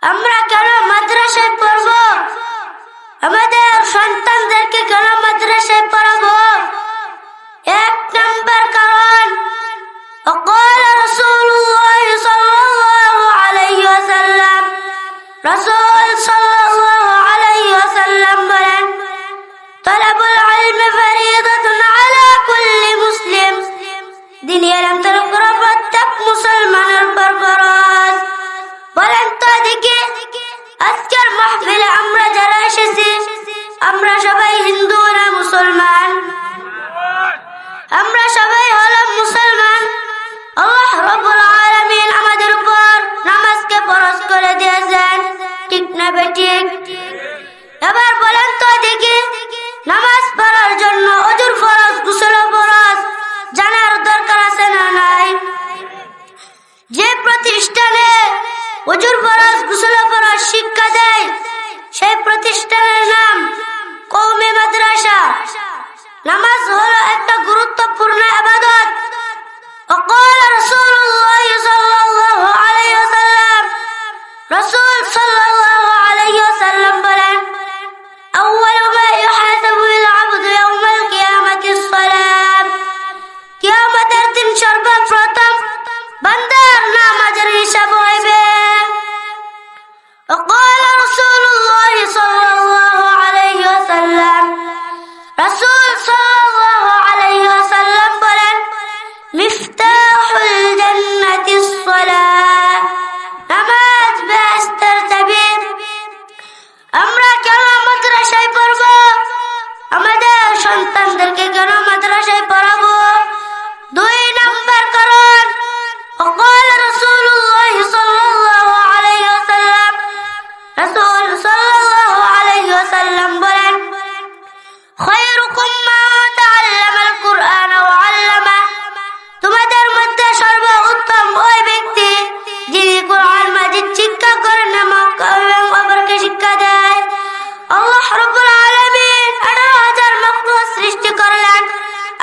আমরা কেন মাদ্রাসায় পড়ব? আমাদের সন্তানদেরকে কেন মাদ্রাসায় পড়াবো? এক নম্বর কারণ, وقال رسول الله صلى الله عليه وسلم, রাসূল সাল্লাল্লাহু আলাইহি ওয়াসাল্লাম বলেন, তলাবুল ইলমি ফরিদাতুন আলা কুল্লি মুসলিম, দ্বীনি ইলম তলব করা প্রত্যেক মুসলমানের উপর ফরজ। বলেন তো দেখি, আজকের মাহফিলে আমরা যারা এসেছি, আমরা সবাই হিন্দু না মুসলমান? আমরা সবাই হলাম মুসলমান। আল্লাহ রাব্বুল আলামিন আমাদের উপর নামাজকে ফরজ করে দিয়েছেন, ঠিক না বেঠিক? এবার বলেন তো দেখি, নামাজ পড়ার জন্য ওযুর ফরজ, গোসল ফরজ জানার দরকার আছে না নাই? যে প্রতিষ্ঠানে ওযুর ফরজ, গোসল ফরজ শিক্ষা দেয়, সেই প্রতিষ্ঠানের নাম কওমি মাদ্রাসা। নামাজ হলো একটা গুরুত্বপূর্ণ ইবাদত। وقال رسول الله صلى الله عليه وسلم, রাসূল সাল্লাল্লাহু আলাইহি ওয়াসাল্লাম বলেন, أول ما يحاسب العبد يوم القيامة الصلاة, কিয়ামতের দিন সর্বপ্রথম বান্দার নামাজের হিসাব হইবে। وقال رسول الله صلى الله عليه وسلم, রাসূল সাল্লাল্লাহু আলাইহি ওয়াসাল্লাম বলেন, মিফতাহুল জান্নাতিস সালাহ, নামাজ বেহেশতের চাবি। আমরা কেন মাদ্রাসায় পড়ব? আমাদের সন্তানদেরকে কেন মাদ্রাসায় পড়াবো? দুই নম্বর কারণ, وقال رسول الله صلى الله عليه وسلم, রাসূল সাল্লাল্লাহু আলাইহি ওয়াসাল্লাম বলেন, খায়রুকুম মান তাআল্লামাল কুরআন ওয়া আল্লামা, তোমাদের মধ্যে সর্বোত্তম ওই ব্যক্তি যিনি কুরআন মাজিদ শিক্ষা করেন এবং অপরকে শিক্ষা দেয়। আল্লাহ রাব্বুল আলামিন 18,000 মাখলুক সৃষ্টি করলেন।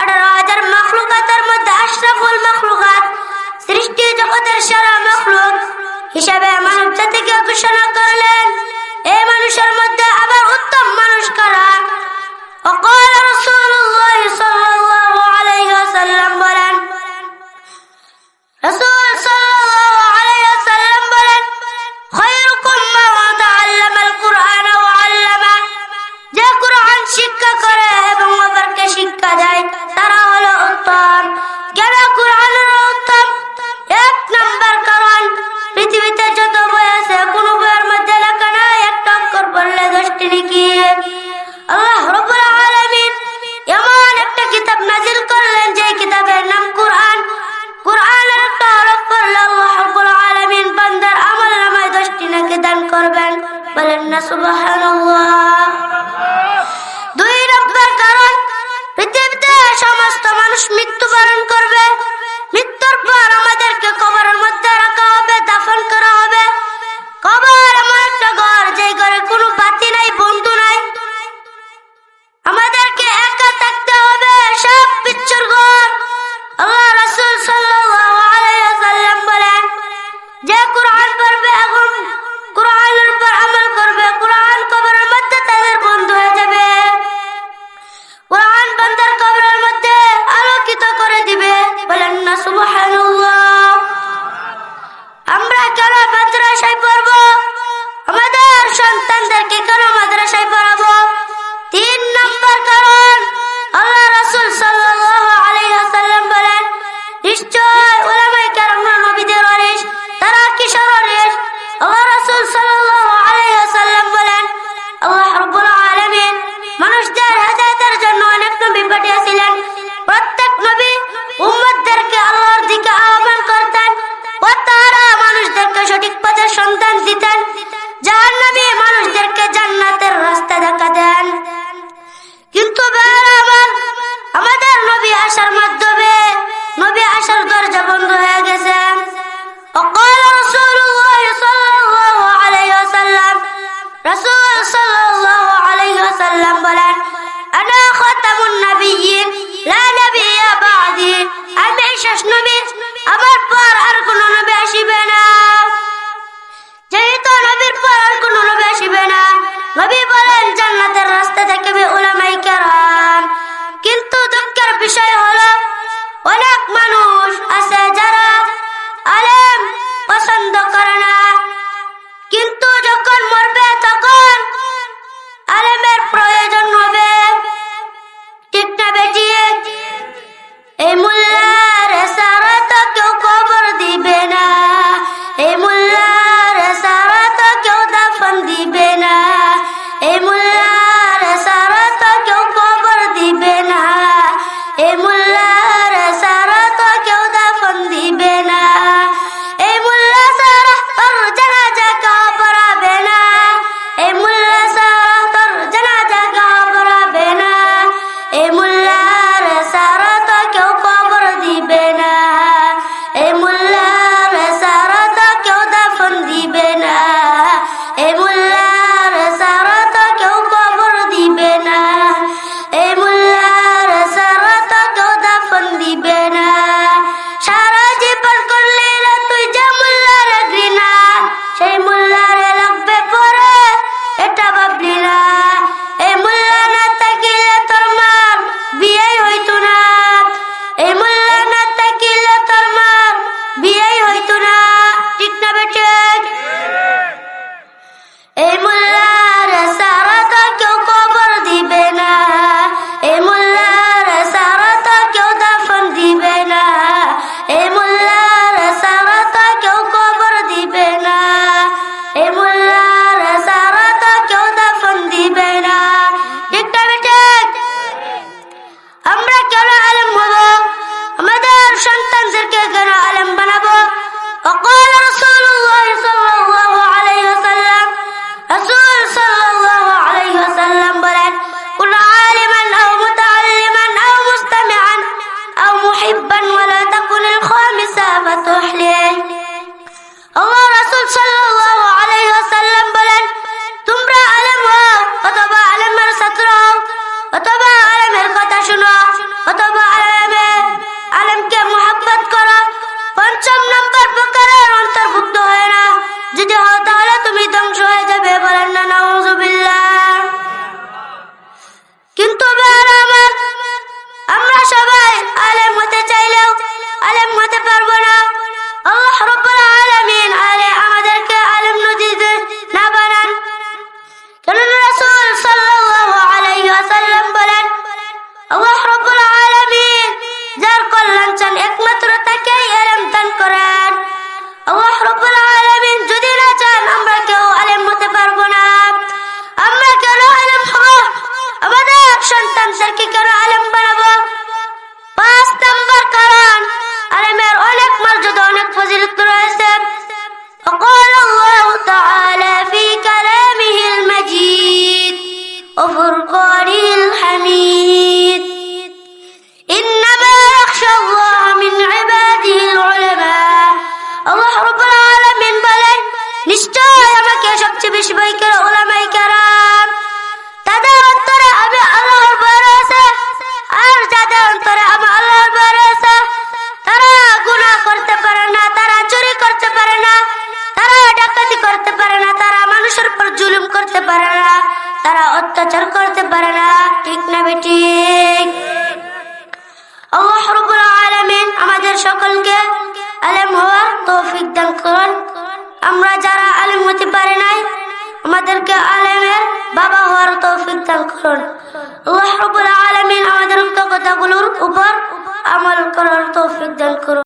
18,000 মাখলুকাতের মধ্যে আশরাফুল মাখলুকাত, সৃষ্টি জগতের সেরা মাখলুক হিসাবে মানব জাতিকে ঘোষণা করলেন। এই মানুষের মধ্যে আবার উত্তম মানুষ কারা? وقال رسول الله صلى الله عليه وسلم বলেন, রাসূল সাল্লাল্লাহু আলাইহি ওয়াসাল্লাম বলেন, খায়রুকুম মান তাআল্লামাল কুরআন ওয়া আল্লামা, যে কুরআন শিক্ষা করে এবং অপরকে শিক্ষা দেয় তারা হলো উত্তম। কেন কুরআন হলো উত্তম? এক নম্বর কারণ, পৃথিবীতে যত বই আছে কোন বইয়ের মধ্যে লেখা নাই একটা অক্ষর পড়লে 10টি নেকি। আল্লাহ রাব্বুল আলামিন এমন একটা কিতাব নাযিল করলেন যে কিতাবের নাম কুরআন। কুরআনের একটা হরফ পড়লে আল্লাহ রাব্বুল আলামিন বান্দার আমলনামায় 10টি নেকি দান করবেন। বলেন না সুবহানাল্লাহ। দুই নম্বর কারণ, পৃথিবীতে সমস্ত মানুষ মৃত্যুবরণ করবে। মৃত্যুর পর আমাদেরকে কবরের মধ্যে রাখা হবে, দাফন করা হবে। কবর এমন একটা ঘর, যে ঘরে কোনো বাতি নাই, বন্ধু নাই। আমাদেরকে একা থাকতে হবে, সব বিচ্ছুর ঘর। আল্লাহ রাসূল সাল্লাল্লাহু আলাইহি ওয়াসাল্লাম বলেন, যে কুরআন পড়বে এবং কুরআনের উপর আমল করবে, কুরআন কবরের মধ্যে তাদের বন্ধু হয়ে যাবে। কুরআন বান্দার কবরের মধ্যে আলোকিত করে দিবে। বলেন না সুবহানাল্লাহ। আমরা কেন মাদ্রাসায় পড়ব? আমাদের সন্তানদেরকে কেন মাদ্রাসায় পড়াবো? তিন নম্বর কারণ, আল্লাহ রাসূল সাল্লাল্লাহু আলাইহি ওয়াসাল্লাম বলেন, নিশ্চয় উলামায়ে কেরামরা নবীদের ওয়ারিস, তারা কিসের ওয়ারিস? আল্লাহ রাসূল সাল্লাল্লাহু আলাইহি ওয়াসাল্লাম বলেন, আল্লাহ রাব্বুল আলামিন মানুষদের হেদায়েতের জন্য অনেক নবী পাঠিয়েছিলেন। প্রত্যেক নবী উম্মতদেরকে আল্লাহর দিকে আহ্বান করতেন ও তারা মানুষদেরকে সঠিক পথের সন্ধান দিতেন। জাহান্নামী মানুষদেরকে জান্নাতের রাস্তা দেখাতেন। কিন্তু আমাদের নবী আসার মাধ্যমে নবী আসার দরজা বন্ধ হয়ে গেছে। وقال رسول الله صلى الله عليه وسلم, রাসূল সাল্লাল্লাহু আলাইহি ওয়াসাল্লাম বলেন, আনা খাতামুন নাবিয়্যিন লা নাবিয়্যা বা'দি, আমি শেষ নবী, আমার পর আর কোন নবী আসিবে না। যেহেতু নবীর সন্তানদেরকে কেন আলেম বানাবো? 5 নম্বর কারণ, আলেমের অনেক মর্যাদা, অনেক ফজিলত রয়েছে। وقال الله تعالى في كلامه المجيد وفرقانه الحميد إنما يخشى الله من عباده العلماء। আল্লাহ রাব্বুল আলামিন বলেন, নিশ্চয় আমাকে সবচেয়ে বেশি ভয় করে উলামায়ে কেরাম। তাদের অন্তরে আমি আল্লাহর ভয় রয়েছে, আর যাদের অন্তরে আমি আল্লাহর ভয় রয়েছে তারা গুনাহ করতে পারে না, তারা চুরি করতে পারে না, তারা ডাকাতি করতে পারে না, তারা মানুষের উপর জুলুম করতে পারে না, তারা অত্যাচার করতে পারে না। ঠিক না বেঠিক? আল্লাহ রাব্বুল আলামিন আমাদের সকলকে আলেম হওয়ার তৌফিক দান করুন। আমরা যারা আলেম হতে পারি নাই, আমাদেরকে আলেমের বাবা হওয়ার তৌফিক দান করুন। আল্লাহ রাব্বুল আলামিন আমাদের উক্ত কথাগুলোর উপর আমল করার তৌফিক দান করুন।